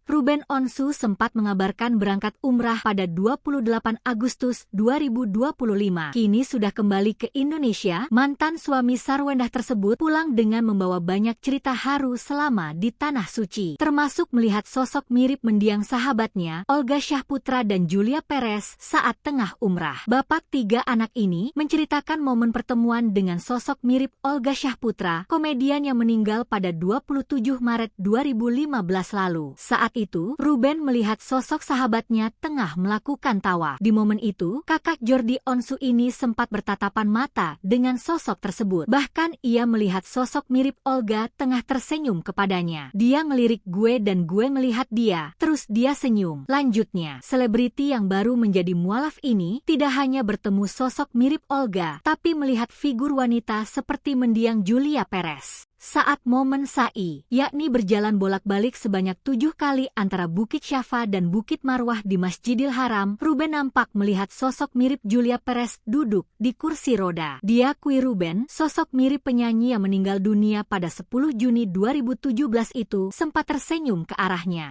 Ruben Onsu sempat mengabarkan berangkat umrah pada 28 Agustus 2025. Kini sudah kembali ke Indonesia. Mantan suami Sarwendah tersebut pulang dengan membawa banyak cerita haru selama di Tanah Suci, termasuk melihat sosok mirip mendiang sahabatnya, Olga Syahputra dan Julia Perez saat tengah umrah. Bapak 3 anak ini menceritakan momen pertemuan dengan sosok mirip Olga Syahputra, komedian yang meninggal pada 27 Maret 2015 lalu. Saat itu, Ruben melihat sosok sahabatnya tengah melakukan tawaf. Di momen itu, kakak Jordi Onsu ini sempat bertatapan mata dengan sosok tersebut. Bahkan ia melihat sosok mirip Olga tengah tersenyum kepadanya. Dia ngelirik gue dan gue melihat dia, terus dia senyum. Lanjutnya, selebriti yang baru menjadi mualaf ini tidak hanya bertemu sosok mirip Olga, tapi melihat figur wanita seperti mendiang Julia Perez. Saat momen sa'i, yakni berjalan bolak-balik sebanyak 7 kali antara Bukit Syafa dan Bukit Marwah di Masjidil Haram, Ruben nampak melihat sosok mirip Julia Perez duduk di kursi roda. Diakui Ruben, sosok mirip penyanyi yang meninggal dunia pada 10 Juni 2017 itu sempat tersenyum ke arahnya.